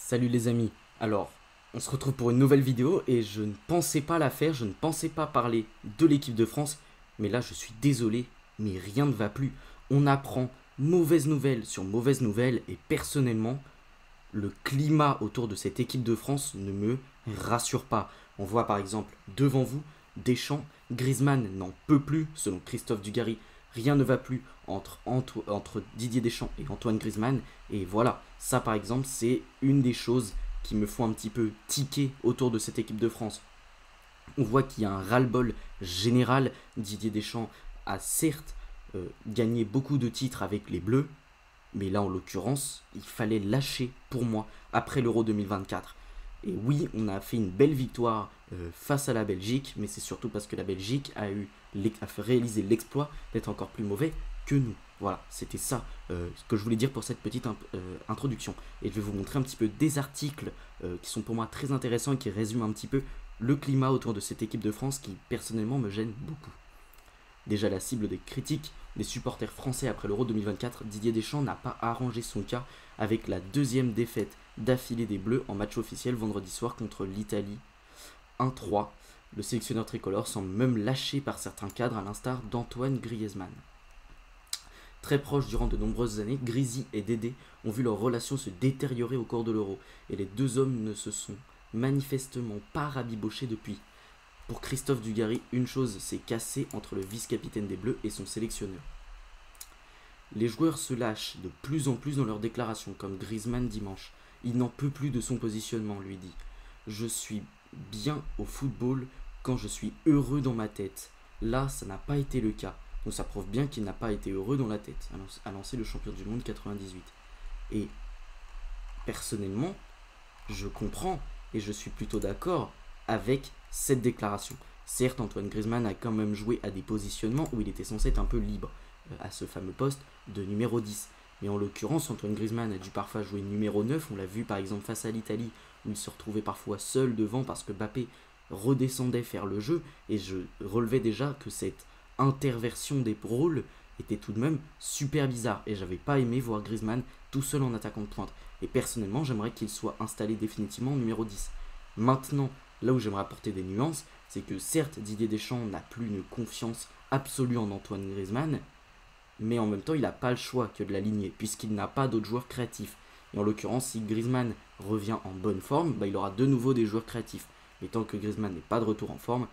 Salut les amis, alors on se retrouve pour une nouvelle vidéo et je ne pensais pas la faire, je ne pensais pas parler de l'équipe de France, mais là je suis désolé, mais rien ne va plus. On apprend mauvaise nouvelle sur mauvaise nouvelle et personnellement, le climat autour de cette équipe de France ne me rassure pas. On voit par exemple devant vous Deschamps, Griezmann n'en peut plus, selon Christophe Dugarry. Rien ne va plus entre Didier Deschamps et Antoine Griezmann. Et voilà, ça par exemple, c'est une des choses qui me font un petit peu tiquer autour de cette équipe de France. On voit qu'il y a un ras-le-bol général. Didier Deschamps a certes gagné beaucoup de titres avec les Bleus, mais là, en l'occurrence, il fallait lâcher pour moi après l'Euro 2024. Et oui, on a fait une belle victoire face à la Belgique, mais c'est surtout parce que la Belgique a réalisé l'exploit d'être encore plus mauvais que nous. Voilà, c'était ça ce que je voulais dire pour cette petite introduction. Et je vais vous montrer un petit peu des articles qui sont pour moi très intéressants et qui résument un petit peu le climat autour de cette équipe de France qui personnellement me gêne beaucoup. Déjà la cible des critiques des supporters français après l'Euro 2024, Didier Deschamps n'a pas arrangé son cas avec la deuxième défaite d'affilée des Bleus en match officiel vendredi soir contre l'Italie 1-3. Le sélectionneur tricolore semble même lâché par certains cadres à l'instar d'Antoine Griezmann. Très proches durant de nombreuses années, Grisy et Dédé ont vu leur relation se détériorer au cours de l'Euro et les deux hommes ne se sont manifestement pas rabibochés depuis. Pour Christophe Dugarry, une chose s'est cassée entre le vice-capitaine des Bleus et son sélectionneur. Les joueurs se lâchent de plus en plus dans leurs déclarations, comme Griezmann dimanche. Il n'en peut plus de son positionnement, lui dit. Je suis bien au football quand je suis heureux dans ma tête. Là, ça n'a pas été le cas. Donc ça prouve bien qu'il n'a pas été heureux dans la tête, a lancé le champion du monde 98. Et personnellement, je comprends et je suis plutôt d'accord avec cette déclaration. Certes, Antoine Griezmann a quand même joué à des positionnements où il était censé être un peu libre, à ce fameux poste de numéro 10. Mais en l'occurrence, Antoine Griezmann a dû parfois jouer numéro 9. On l'a vu par exemple face à l'Italie, où il se retrouvait parfois seul devant parce que Mbappé redescendait faire le jeu. Et je relevais déjà que cette interversion des rôles était tout de même super bizarre. Et j'avais pas aimé voir Griezmann tout seul en attaquant de pointe. Et personnellement, j'aimerais qu'il soit installé définitivement en numéro 10. Maintenant, là où j'aimerais apporter des nuances, c'est que certes, Didier Deschamps n'a plus une confiance absolue en Antoine Griezmann, mais en même temps, il n'a pas le choix que de l'aligner, puisqu'il n'a pas d'autres joueurs créatifs. Et en l'occurrence, si Griezmann revient en bonne forme, il aura de nouveau des joueurs créatifs. Mais tant que Griezmann n'est pas de retour en forme,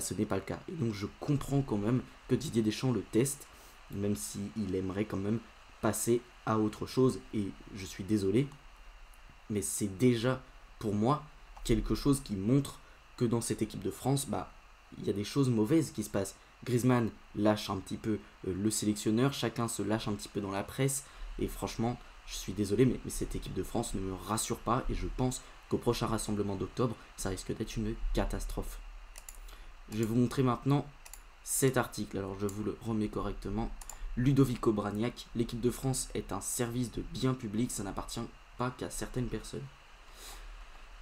ce n'est pas le cas. Et donc je comprends quand même que Didier Deschamps le teste, même s'il aimerait quand même passer à autre chose. Et je suis désolé, mais c'est déjà pour moi quelque chose qui montre que dans cette équipe de France, il y a des choses mauvaises qui se passent. Griezmann lâche un petit peu le sélectionneur, chacun se lâche un petit peu dans la presse, et franchement, je suis désolé, mais cette équipe de France ne me rassure pas, et je pense qu'au prochain rassemblement d'octobre, ça risque d'être une catastrophe. Je vais vous montrer maintenant cet article, alors je vous le remets correctement. Ludovico Bragnac, l'équipe de France est un service de bien public, ça n'appartient pas qu'à certaines personnes.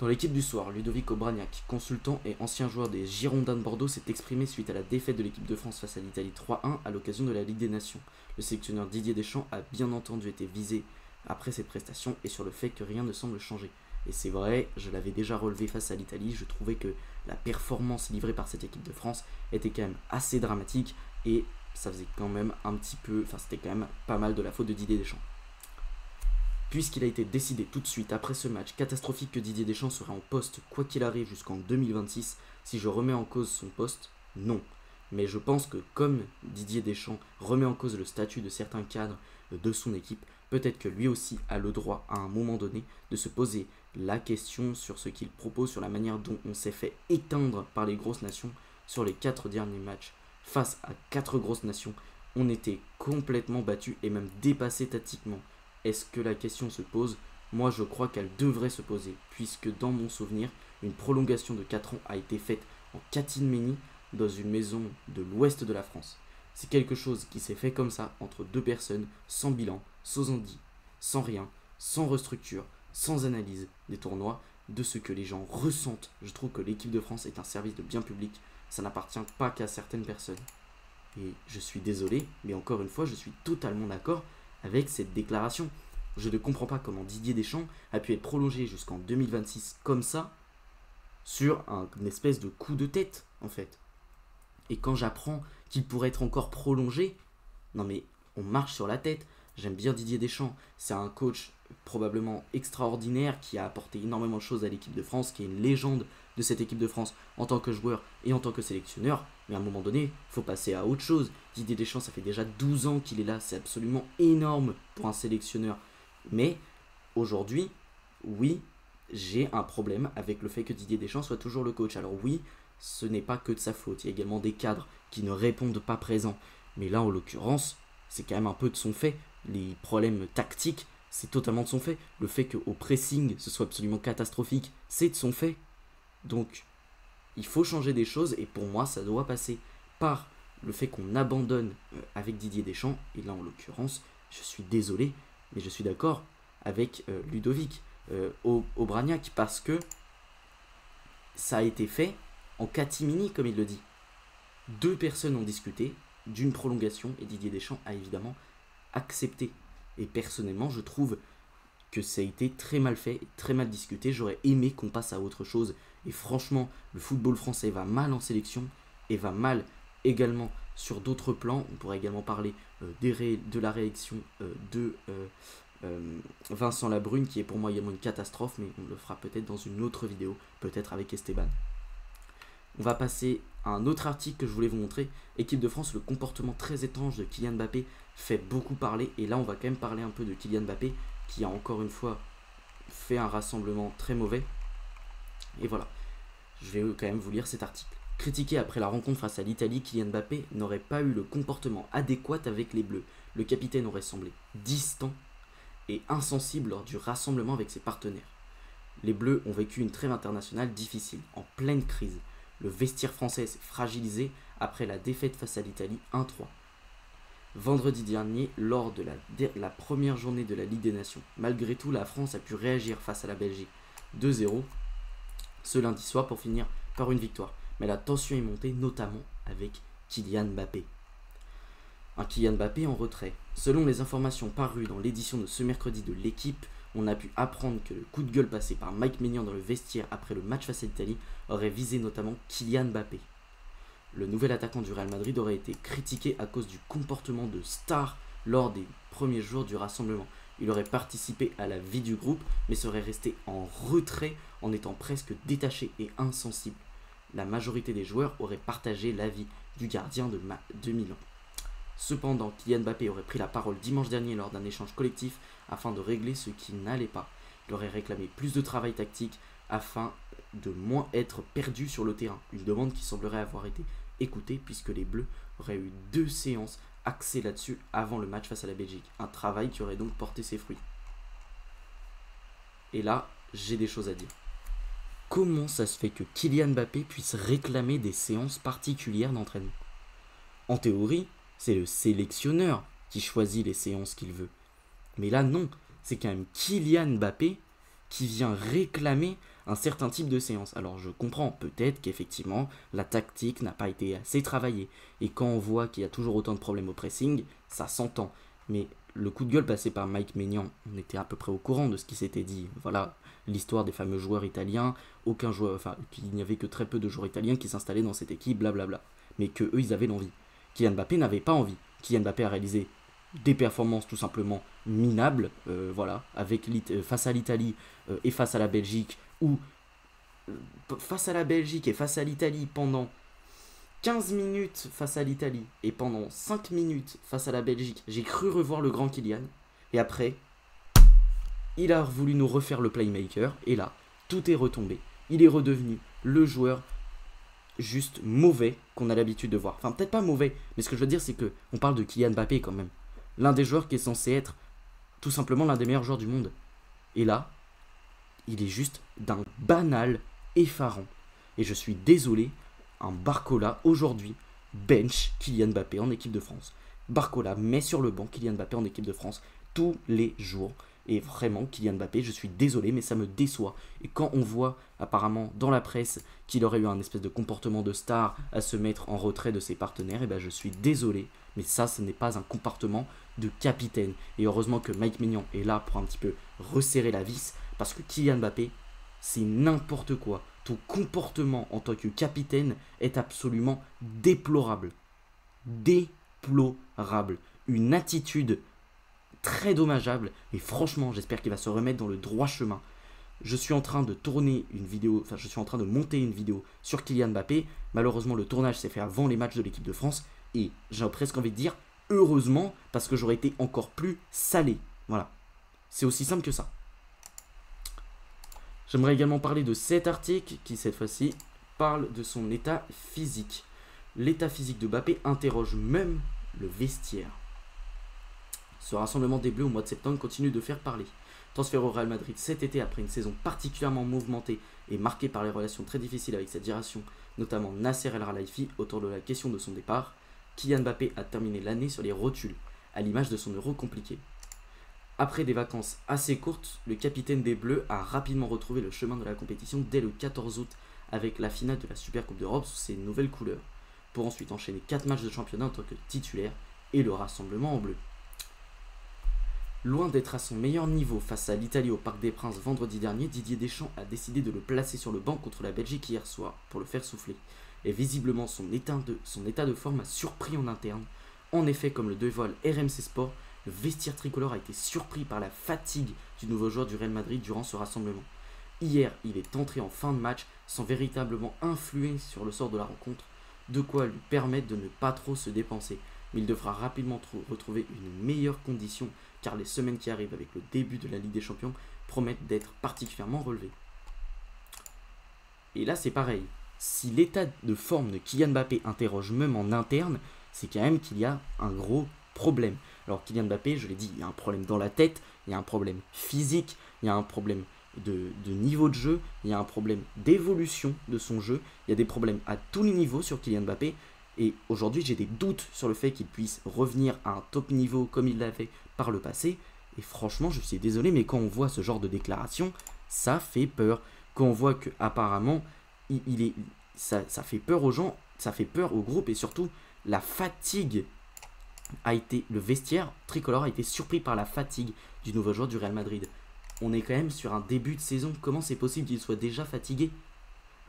Dans l'équipe du soir, Ludovico Bragnac, consultant et ancien joueur des Girondins de Bordeaux, s'est exprimé suite à la défaite de l'équipe de France face à l'Italie 3-1 à l'occasion de la Ligue des Nations. Le sélectionneur Didier Deschamps a bien entendu été visé après cette prestation et sur le fait que rien ne semble changer. Et c'est vrai, je l'avais déjà relevé face à l'Italie, je trouvais que la performance livrée par cette équipe de France était quand même assez dramatique et ça faisait quand même un petit peu, c'était quand même pas mal de la faute de Didier Deschamps. Puisqu'il a été décidé tout de suite après ce match catastrophique que Didier Deschamps serait en poste quoi qu'il arrive jusqu'en 2026, si je remets en cause son poste, non. Mais je pense que comme Didier Deschamps remet en cause le statut de certains cadres de son équipe, peut-être que lui aussi a le droit à un moment donné de se poser la question sur ce qu'il propose, sur la manière dont on s'est fait éteindre par les grosses nations sur les 4 derniers matchs. Face à 4 grosses nations, on était complètement battu et même dépassé tactiquement. Est-ce que la question se pose? Moi je crois qu'elle devrait se poser, puisque dans mon souvenir, une prolongation de 4 ans a été faite en catimini dans une maison de l'ouest de la France. C'est quelque chose qui s'est fait comme ça, entre deux personnes, sans bilan, sans Andy, sans rien, sans restructure, sans analyse des tournois, de ce que les gens ressentent. Je trouve que l'équipe de France est un service de bien public, ça n'appartient pas qu'à certaines personnes. Et je suis désolé, mais encore une fois, je suis totalement d'accord avec cette déclaration. Je ne comprends pas comment Didier Deschamps a pu être prolongé jusqu'en 2026 comme ça, sur une espèce de coup de tête, en fait. Et quand j'apprends qu'il pourrait être encore prolongé, non mais on marche sur la tête. J'aime bien Didier Deschamps, c'est un coach probablement extraordinaire qui a apporté énormément de choses à l'équipe de France, qui est une légende de cette équipe de France en tant que joueur et en tant que sélectionneur. Mais à un moment donné, il faut passer à autre chose. Didier Deschamps, ça fait déjà 12 ans qu'il est là, c'est absolument énorme pour un sélectionneur. Mais aujourd'hui, oui, j'ai un problème avec le fait que Didier Deschamps soit toujours le coach. Alors oui, ce n'est pas que de sa faute, il y a également des cadres qui ne répondent pas présents. Mais là, en l'occurrence, c'est quand même un peu de son fait. Les problèmes tactiques, c'est totalement de son fait. Le fait qu'au pressing, ce soit absolument catastrophique, c'est de son fait. Donc, il faut changer des choses et pour moi, ça doit passer par le fait qu'on abandonne avec Didier Deschamps. Et là, en l'occurrence, je suis désolé, mais je suis d'accord avec Ludovic Obraniak parce que ça a été fait en catimini, comme il le dit. 2 personnes ont discuté d'une prolongation et Didier Deschamps a évidemment accepté. Et personnellement, je trouve que ça a été très mal fait, très mal discuté. J'aurais aimé qu'on passe à autre chose. Et franchement, le football français va mal en sélection et va mal également sur d'autres plans. On pourrait également parler de la réaction de Vincent Labrune, qui est pour moi également une catastrophe, mais on le fera peut-être dans une autre vidéo, peut-être avec Esteban. On va passer à un autre article que je voulais vous montrer. Équipe de France, le comportement très étrange de Kylian Mbappé fait beaucoup parler. Et là, on va quand même parler un peu de Kylian Mbappé, qui a encore une fois fait un rassemblement très mauvais. Et voilà, je vais quand même vous lire cet article. Critiqué après la rencontre face à l'Italie, Kylian Mbappé n'aurait pas eu le comportement adéquat avec les Bleus. Le capitaine aurait semblé distant et insensible lors du rassemblement avec ses partenaires. Les Bleus ont vécu une trêve internationale difficile, en pleine crise. Le vestiaire français s'est fragilisé après la défaite face à l'Italie 1-3. Vendredi dernier, lors de la première journée de la Ligue des Nations. Malgré tout, la France a pu réagir face à la Belgique 2-0 ce lundi soir pour finir par une victoire. Mais la tension est montée, notamment avec Kylian Mbappé. Un Kylian Mbappé en retrait. Selon les informations parues dans l'édition de ce mercredi de l'équipe, on a pu apprendre que le coup de gueule passé par Mike Maignan dans le vestiaire après le match face à l'Italie aurait visé notamment Kylian Mbappé. Le nouvel attaquant du Real Madrid aurait été critiqué à cause du comportement de star lors des premiers jours du rassemblement. Il aurait participé à la vie du groupe, mais serait resté en retrait en étant presque détaché et insensible. La majorité des joueurs auraient partagé l'avis du gardien de Milan. Cependant, Kylian Mbappé aurait pris la parole dimanche dernier lors d'un échange collectif afin de régler ce qui n'allait pas. Il aurait réclamé plus de travail tactique afin de moins être perdu sur le terrain. Une demande qui semblerait avoir été écoutée puisque les Bleus auraient eu 2 séances axées là-dessus avant le match face à la Belgique. Un travail qui aurait donc porté ses fruits. Et là, j'ai des choses à dire. Comment ça se fait que Kylian Mbappé puisse réclamer des séances particulières d'entraînement? En théorie, c'est le sélectionneur qui choisit les séances qu'il veut. Mais là, non. C'est quand même Kylian Mbappé qui vient réclamer un certain type de séance. Alors je comprends peut-être qu'effectivement la tactique n'a pas été assez travaillée. Et quand on voit qu'il y a toujours autant de problèmes au pressing, ça s'entend. Mais le coup de gueule passé par Mike Maignan, on était à peu près au courant de ce qui s'était dit. Voilà, l'histoire des fameux joueurs italiens, qu'il n'y avait que très peu de joueurs italiens qui s'installaient dans cette équipe, blablabla. Mais que eux, ils avaient l'envie. Kylian Mbappé n'avait pas envie. Kylian Mbappé a réalisé des performances tout simplement minables, face à l'Italie et face à la Belgique, ou face à la Belgique et face à l'Italie pendant 15 minutes face à l'Italie et pendant 5 minutes face à la Belgique, j'ai cru revoir le grand Kylian, et après, il a voulu nous refaire le playmaker, et là, tout est retombé. Il est redevenu le joueur juste mauvais qu'on a l'habitude de voir. Enfin, peut-être pas mauvais, mais ce que je veux dire, c'est que on parle de Kylian Mbappé quand même. L'un des joueurs qui est censé être tout simplement l'un des meilleurs joueurs du monde. Et là, il est juste d'un banal effarant. Et je suis désolé, un Barcola aujourd'hui bench Kylian Mbappé en équipe de France. Barcola met sur le banc Kylian Mbappé en équipe de France tous les jours. Et vraiment, Kylian Mbappé, je suis désolé, mais ça me déçoit. Et quand on voit apparemment dans la presse qu'il aurait eu un espèce de comportement de star à se mettre en retrait de ses partenaires, et ben je suis désolé, mais ça, ce n'est pas un comportement de capitaine. Et heureusement que Mike Maignan est là pour un petit peu resserrer la vis, parce que Kylian Mbappé, c'est n'importe quoi. Ton comportement en tant que capitaine est absolument déplorable. Déplorable. Une attitude très dommageable. Et franchement, j'espère qu'il va se remettre dans le droit chemin. Je suis en train de tourner une vidéo, enfin je suis en train de monter une vidéo sur Kylian Mbappé. Malheureusement, le tournage s'est fait avant les matchs de l'équipe de France. Et j'ai presque envie de dire heureusement, parce que j'aurais été encore plus salé. Voilà. C'est aussi simple que ça. J'aimerais également parler de cet article qui, cette fois-ci, parle de son état physique. L'état physique de Mbappé interroge même le vestiaire. Ce rassemblement des Bleus au mois de septembre continue de faire parler. Transfert au Real Madrid cet été après une saison particulièrement mouvementée et marquée par les relations très difficiles avec sa direction, notamment Nasser El Khelaifi autour de la question de son départ, Kylian Mbappé a terminé l'année sur les rotules, à l'image de son Euro compliqué. Après des vacances assez courtes, le capitaine des Bleus a rapidement retrouvé le chemin de la compétition dès le 14 août avec la finale de la Super Coupe d'Europe sous ses nouvelles couleurs, pour ensuite enchaîner 4 matchs de championnat en tant que titulaire et le rassemblement en bleu. Loin d'être à son meilleur niveau face à l'Italie au Parc des Princes vendredi dernier, Didier Deschamps a décidé de le placer sur le banc contre la Belgique hier soir pour le faire souffler. Et visiblement son état de forme a surpris en interne. En effet, comme le dévoile RMC Sport, le vestiaire tricolore a été surpris par la fatigue du nouveau joueur du Real Madrid durant ce rassemblement. Hier, il est entré en fin de match sans véritablement influer sur le sort de la rencontre, de quoi lui permettre de ne pas trop se dépenser. Mais il devra rapidement retrouver une meilleure condition car les semaines qui arrivent avec le début de la Ligue des Champions promettent d'être particulièrement relevées. Et là c'est pareil, si l'état de forme de Kylian Mbappé interroge même en interne, c'est quand même qu'il y a un gros problème. Alors Kylian Mbappé, je l'ai dit, il y a un problème dans la tête, il y a un problème physique, il y a un problème de niveau de jeu, il y a un problème d'évolution de son jeu, il y a des problèmes à tous les niveaux sur Kylian Mbappé. Et aujourd'hui, j'ai des doutes sur le fait qu'il puisse revenir à un top niveau comme il l'avait par le passé. Et franchement, je suis désolé, mais quand on voit ce genre de déclaration, ça fait peur. Quand on voit qu'apparemment, ça fait peur aux gens, ça fait peur au groupe et surtout, la fatigue le vestiaire tricolore a été surpris par la fatigue du nouveau joueur du Real Madrid. On est quand même sur un début de saison. Comment c'est possible qu'il soit déjà fatigué ?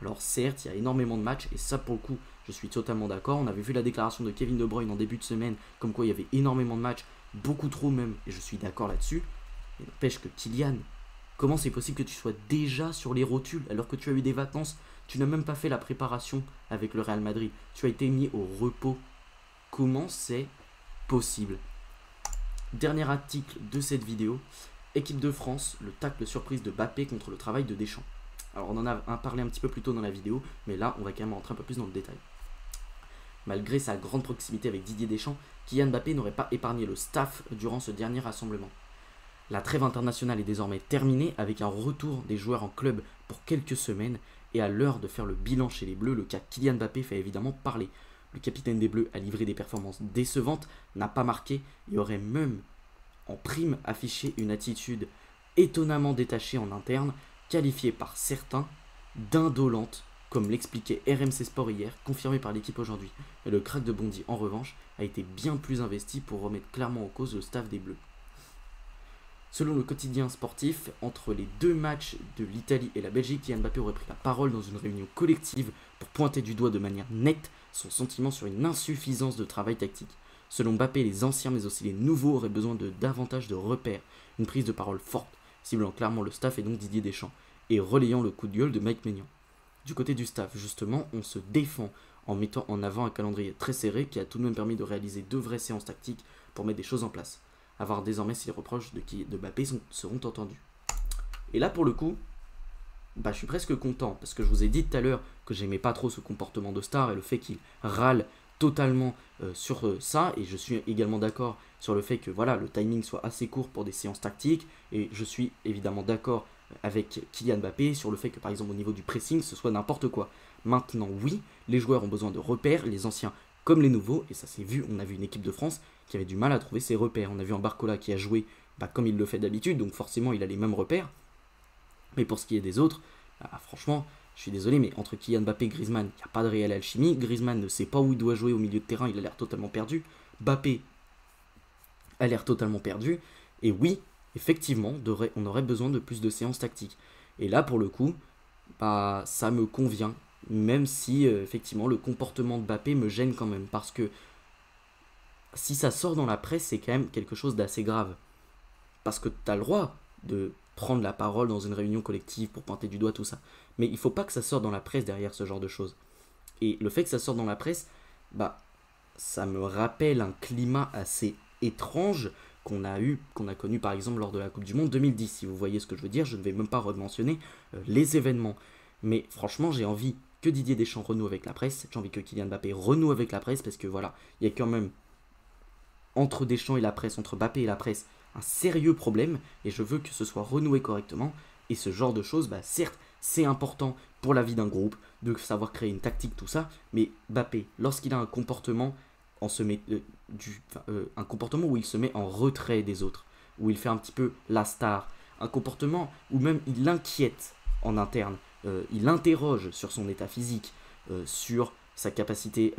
Alors certes, il y a énormément de matchs et ça pour le coup, je suis totalement d'accord. On avait vu la déclaration de Kevin De Bruyne en début de semaine, comme quoi il y avait énormément de matchs, beaucoup trop même, et je suis d'accord là-dessus. Mais n'empêche que Kylian, comment c'est possible que tu sois déjà sur les rotules alors que tu as eu des vacances? Tu n'as même pas fait la préparation avec le Real Madrid. Tu as été mis au repos. Comment c'est possible? Dernier article de cette vidéo. Équipe de France, le tacle surprise de Mbappé contre le travail de Deschamps. Alors on en a parlé un petit peu plus tôt dans la vidéo, mais là on va quand même rentrer un peu plus dans le détail. Malgré sa grande proximité avec Didier Deschamps, Kylian Mbappé n'aurait pas épargné le staff durant ce dernier rassemblement. La trêve internationale est désormais terminée avec un retour des joueurs en club pour quelques semaines et à l'heure de faire le bilan chez les Bleus, le cas Kylian Mbappé fait évidemment parler. Le capitaine des Bleus a livré des performances décevantes, n'a pas marqué et aurait même en prime affiché une attitude étonnamment détachée en interne, qualifiée par certains d'indolente, comme l'expliquait RMC Sport hier, confirmé par l'équipe aujourd'hui. Et le crack de Bondy, en revanche, a été bien plus investi pour remettre clairement en cause le staff des Bleus. Selon le quotidien sportif, entre les deux matchs de l'Italie et la Belgique, Kylian Mbappé aurait pris la parole dans une réunion collective pour pointer du doigt de manière nette son sentiment sur une insuffisance de travail tactique. Selon Mbappé, les anciens mais aussi les nouveaux auraient besoin de davantage de repères, une prise de parole forte, ciblant clairement le staff et donc Didier Deschamps, et relayant le coup de gueule de Mike Maignan. Du côté du staff, justement, on se défend en mettant en avant un calendrier très serré qui a tout de même permis de réaliser 2 vraies séances tactiques pour mettre des choses en place. À voir désormais si les reproches de Mbappé seront entendus. Et là, pour le coup, je suis presque content, parce que je vous ai dit tout à l'heure que j'aimais pas trop ce comportement de star et le fait qu'il râle totalement sur ça, et je suis également d'accord sur le fait que voilà, le timing soit assez court pour des séances tactiques, et je suis évidemment d'accord avec Kylian Mbappé sur le fait que par exemple au niveau du pressing ce soit n'importe quoi. Maintenant oui, les joueurs ont besoin de repères, les anciens comme les nouveaux, et ça s'est vu, on a vu une équipe de France qui avait du mal à trouver ses repères. On a vu un Barcola qui a joué comme il le fait d'habitude, donc forcément il a les mêmes repères. Mais pour ce qui est des autres, franchement, je suis désolé, mais entre Kylian Mbappé et Griezmann, il n'y a pas de réelle alchimie. Griezmann ne sait pas où il doit jouer au milieu de terrain, il a l'air totalement perdu. Mbappé a l'air totalement perdu. Et oui, effectivement, on aurait besoin de plus de séances tactiques. Et là, pour le coup, bah, ça me convient. Même si, effectivement, le comportement de Mbappé me gêne quand même. Parce que si ça sort dans la presse, c'est quand même quelque chose d'assez grave. Parce que tu as le droit de prendre la parole dans une réunion collective pour pointer du doigt tout ça. Mais il faut pas que ça sorte dans la presse derrière ce genre de choses. Et le fait que ça sorte dans la presse, bah, ça me rappelle un climat assez étrange qu'on a connu par exemple lors de la Coupe du Monde 2010. Si vous voyez ce que je veux dire, je ne vais même pas rementionner les événements. Mais franchement, j'ai envie que Didier Deschamps renoue avec la presse. J'ai envie que Kylian Mbappé renoue avec la presse parce que voilà, il y a quand même entre Deschamps et la presse, entre Mbappé et la presse, un sérieux problème. Et je veux que ce soit renoué correctement. Et ce genre de choses, bah certes, c'est important pour la vie d'un groupe, de savoir créer une tactique, tout ça. Mais Mbappé, lorsqu'il a un comportement un comportement où il se met en retrait des autres, où il fait un petit peu la star, un comportement où même il inquiète en interne, il interroge sur son état physique, sur sa capacité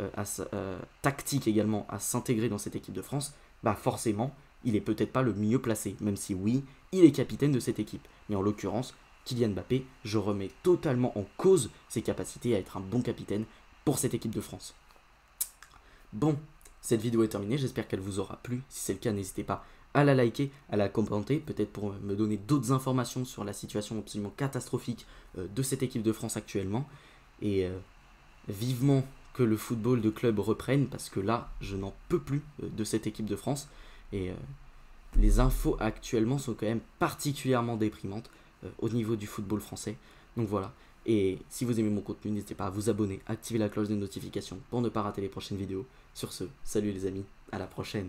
tactique également à s'intégrer dans cette équipe de France, bah forcément, il est peut-être pas le mieux placé, même si oui, il est capitaine de cette équipe. Mais en l'occurrence, Kylian Mbappé, je remets totalement en cause ses capacités à être un bon capitaine pour cette équipe de France. Bon, cette vidéo est terminée, j'espère qu'elle vous aura plu. Si c'est le cas, n'hésitez pas à la liker, à la commenter, peut-être pour me donner d'autres informations sur la situation absolument catastrophique de cette équipe de France actuellement. Et vivement que le football de club reprenne, parce que là, je n'en peux plus de cette équipe de France. Et les infos actuellement sont quand même particulièrement déprimantes au niveau du football français. Donc voilà. Et si vous aimez mon contenu, n'hésitez pas à vous abonner, activer la cloche de notification pour ne pas rater les prochaines vidéos. Sur ce, salut les amis, à la prochaine.